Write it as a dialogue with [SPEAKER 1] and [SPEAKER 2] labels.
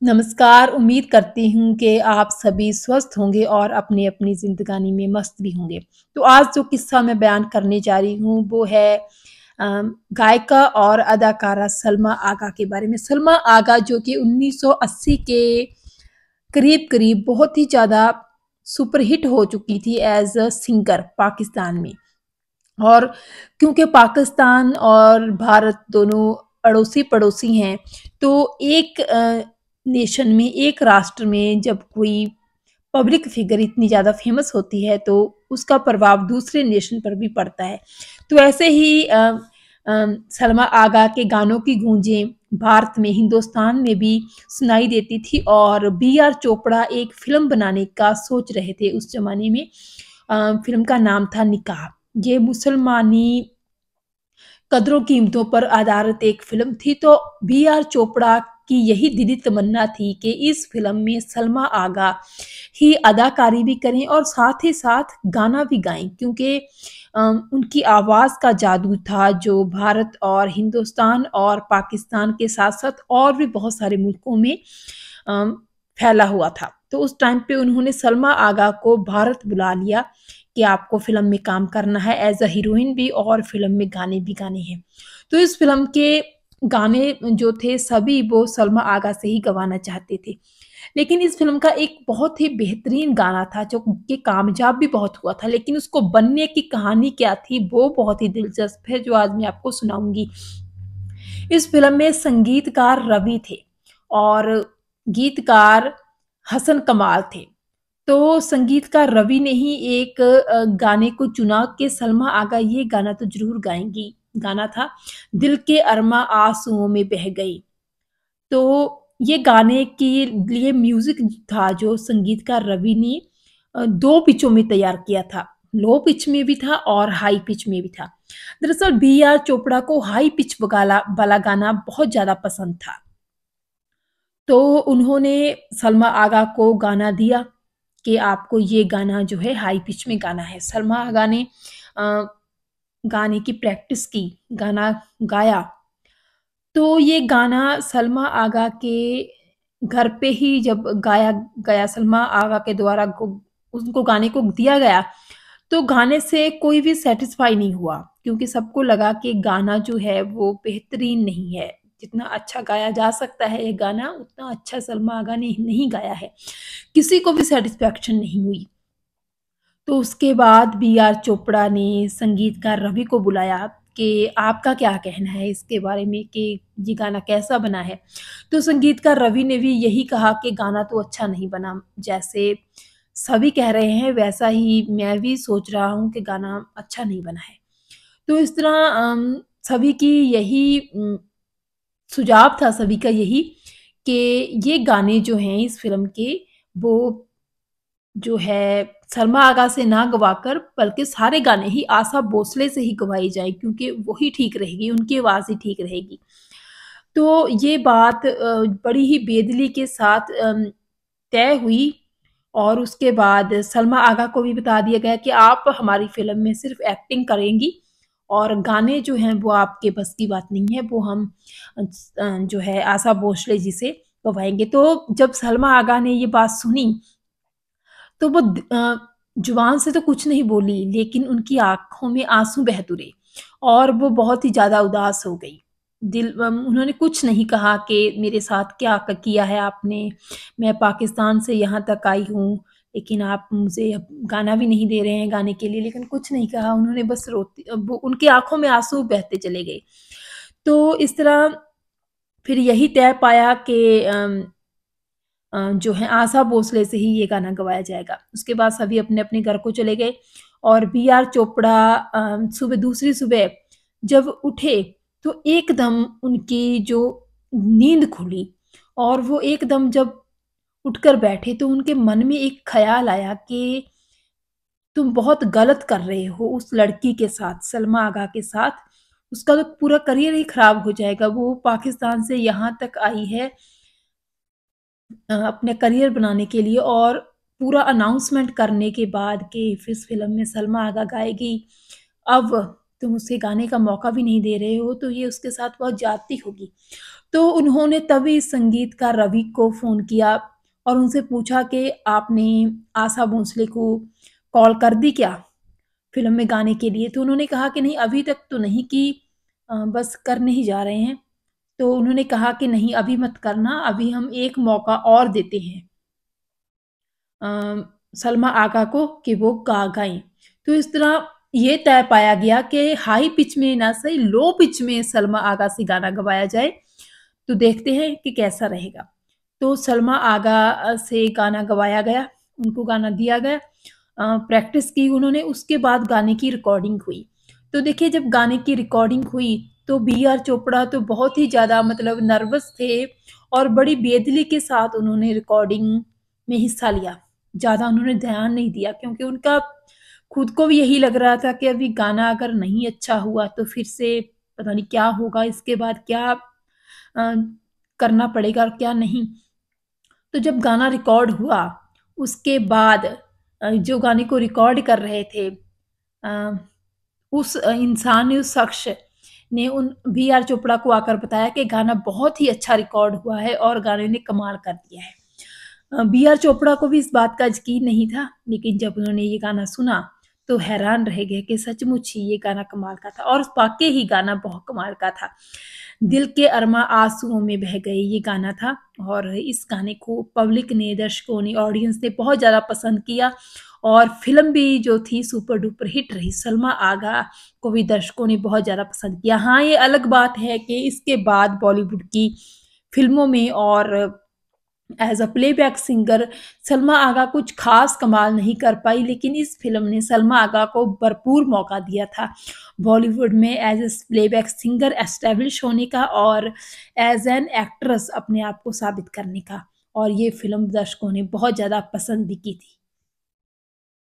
[SPEAKER 1] नमस्कार, उम्मीद करती हूँ कि आप सभी स्वस्थ होंगे और अपनी-अपनी ज़िंदगानी में मस्त भी होंगे। तो आज जो किस्सा मैं बयान करने जा रही हूँ वो है गायिका और अदाकारा सलमा आगा के बारे में। सलमा आगा जो कि 1980 के करीब-करीब बहुत ही ज़्यादा सुपरहिट हो चुकी थी एज़ अ सिंगर पाकिस्तान में। और क्योंकि पाकिस्तान और भारत दोनों अड़ोसी-पड़ोसी हैं, तो एक नेशन में, एक राष्ट्र में जब कोई पब्लिक फिगर इतनी ज़्यादा फ़ेमस होती है, तो उसका प्रभाव दूसरे नेशन पर भी पड़ता है। तो ऐसे ही सलमा आगा के गानों की गूंजें भारत में, हिंदुस्तान में भी सुनाई देती थी और बी आर चोपड़ा एक फ़िल्म बनाने का सोच रहे थे उस ज़माने में। फ़िल्म का नाम था निकाह। ये मुसलमानी कदरों-कीमतों पर आधारित एक फ़िल्म थी, तो बी आर चोपड़ा की यही दिली तमन्ना थी कि इस फ़िल्म में सलमा आगा ही अदाकारी भी करें और साथ ही साथ गाना भी गाएँ क्योंकि उनकी आवाज़ का जादू था जो भारत और हिंदुस्तान और पाकिस्तान के साथ-साथ और भी बहुत सारे मुल्कों में अ, फैला हुआ था। तो उस टाइम पे उन्होंने सलमा आगा को भारत बुला लिया कि आपको फ़िल्म में काम करना है एज़ अ हीरोइन भी और फ़िल्म में गाने भी गाने हैं। तो इस फ़िल्म के गाने जो थे सभी वो सलमा आगा से ही गवाना चाहते थे। लेकिन इस फ़िल्म का एक बहुत ही बेहतरीन गाना था जो कि कामयाब भी बहुत हुआ था, लेकिन उसको बनने की कहानी क्या थी वो बहुत ही दिलचस्प है जो आज मैं आपको सुनाऊँगी। इस फ़िल्म में संगीतकार रवि थे और गीतकार हसन कमाल थे। तो संगीतकार रवि ने ही एक गाने को चुना कि सलमा आगा ये गाना तो ज़रूर गाएँगी। गाना था दिल के अरमा आँसुओं में बह गई। तो ये गाने के लिए म्यूज़िक था जो संगीतकार रवि ने 2 पिचों में तैयार किया था। लो पिच में भी था और हाई पिच में भी था। दरअसल बी आर चोपड़ा को हाई पिच वाला वाला गाना बहुत ज़्यादा पसंद था। तो उन्होंने सलमा आगा को गाना दिया कि आपको ये गाना जो है हाई पिच में गाना है। सलमा आगा ने अ, गाने की प्रैक्टिस की, गाना गाया। तो ये गाना सलमा आगा के घर पे ही जब गाया गया सलमा आगा के द्वारा गो उनको गाने को दिया गया, तो गाने से कोई भी सैटिस्फाई नहीं हुआ क्योंकि सबको लगा कि गाना जो है वो बेहतरीन नहीं है। जितना अच्छा गाया जा सकता है ये गाना, उतना अच्छा सलमा आगा ने नहीं गाया है। किसी को भी सैटिस्फैक्शन नहीं हुई। तो उसके बाद बी आर चोपड़ा ने संगीतकार रवि को बुलाया कि आपका क्या कहना है इसके बारे में कि ये गाना कैसा बना है? तो संगीतकार रवि ने भी यही कहा कि गाना तो अच्छा नहीं बना, जैसे सभी कह रहे हैं वैसा ही मैं भी सोच रहा हूँ कि गाना अच्छा नहीं बना है। तो इस तरह सभी की यही सुझाव था सभी का यही कि ये गाने जो हैं इस फ़िल्म के वो जो है सलमा आगा से ना गवाकर बल्कि सारे गाने ही आशा भोसले से ही गवाए जाएँ क्योंकि वही ठीक रहेगी, उनकी आवाज़ ही ठीक रहेगी। तो ये बात बड़ी ही बेदिली के साथ तय हुई और उसके बाद सलमा आगा को भी बता दिया गया कि आप हमारी फ़िल्म में सिर्फ़ एक्टिंग करेंगी और गाने जो हैं वो आपके बस की बात नहीं है, वो हम जो है आशा भोसले जी से गवाएँगे। तो जब सलमा आगा ने ये बात सुनी तो वो ज़ुबान से तो कुछ नहीं बोली, लेकिन उनकी आँखों में आँसू बह तुरे और वो बहुत ही ज़्यादा उदास हो गई। उन्होंने कुछ नहीं कहा कि मेरे साथ क्या किया है आपने, मैं पाकिस्तान से यहाँ तक आई हूँ, लेकिन आप मुझे अब गाना भी नहीं दे रहे हैं गाने के लिए, लेकिन कुछ नहीं कहा उन्होंने बस वो उनकी आँखों में आँसू बहते चले गए। तो इस तरह फिर यही तय पाया कि जो है आशा भोसले से ही ये गाना गवाया जाएगा। उसके बाद सभी अपने-अपने घर को चले गए और बी आर चोपड़ा सुबह दूसरी सुबह जब उठे, तो एकदम उनकी जो नींद खुली और वो एकदम जब उठकर बैठे, तो उनके मन में एक ख़्याल आया कि तुम बहुत गलत कर रहे हो उस लड़की के साथ, सलमा आगा के साथ। उसका तो पूरा करियर ही ख़राब हो जाएगा। वो पाकिस्तान से यहाँ तक आई है अपने करियर बनाने के लिए और पूरा अनाउंसमेंट करने के बाद कि इस फ़िल्म में सलमा आगा गाएगी। अब तुम उसे गाने का मौका भी नहीं दे रहे हो, तो ये उसके साथ बहुत ज़्यादती होगी। तो उन्होंने तभी संगीतकार रवि को फ़ोन किया और उनसे पूछा कि आपने आशा भोसले को कॉल कर दी क्या फ़िल्म में गाने के लिए? तो उन्होंने कहा कि नहीं अभी तक तो नहीं की बस करने ही जा रहे हैं। तो उन्होंने कहा कि नहीं अभी मत करना, अभी हम एक मौका और देते हैं अ, सलमा आगा को कि वो गा गाएँ। तो इस तरह ये तय पाया गया कि हाई पिच में ना सही लो पिच में सलमा आगा से गाना गवाया जाए, तो देखते हैं कि कैसा रहेगा। तो सलमा आगा से गाना गवाया गया, उनको गाना दिया गया प्रैक्टिस की उन्होंने, उसके बाद गाने की रिकॉर्डिंग हुई। तो देखिए जब गाने की रिकॉर्डिंग हुई, तो बी आर चोपड़ा तो बहुत ही ज़्यादा मतलब नर्वस थे और बड़ी बेदिली के साथ उन्होंने रिकॉर्डिंग में हिस्सा लिया। ज़्यादा उन्होंने ध्यान नहीं दिया क्योंकि उनका खुद को भी यही लग रहा था कि अभी गाना अगर नहीं अच्छा हुआ तो फिर से पता नहीं क्या होगा, इसके बाद क्या करना पड़ेगा और क्या नहीं। तो जब गाना रिकॉर्ड हुआ, उसके बाद जो गाने को रिकॉर्ड कर रहे थे अ, उस इंसान ने, उस शख्स ने उन बी आर चोपड़ा को आकर बताया कि गाना बहुत ही अच्छा रिकॉर्ड हुआ है और गाने ने कमाल कर दिया है। बी आर चोपड़ा को भी इस बात का यकीन नहीं था, लेकिन जब उन्होंने ये गाना सुना, तो हैरान रह गए कि सचमुच ही ये गाना कमाल का था और वाक़ई ही गाना बहुत कमाल का था। दिल के अरमा आँसुओं में बह गए ये गाना था और इस गाने को पब्लिक ने, दर्शकों ने, ऑडियंस ने बहुत ज़्यादा पसंद किया और फ़िल्म भी जो थी सुपर डुपर हिट रही। सलमा आगा को भी दर्शकों ने बहुत ज़्यादा पसंद किया। हाँ, ये अलग बात है कि इसके बाद बॉलीवुड की फ़िल्मों में और as a playback singer Salma Agha कुछ ख़ास कमाल नहीं कर पाई, लेकिन इस फ़िल्म ने सलमा आगा को भरपूर मौका दिया था बॉलीवुड में as a playback singer establish होने का और एज़ एन एक्ट्रेस अपने आप को साबित करने का और ये फ़िल्म दर्शकों ने बहुत ज़्यादा पसंद भी की थी।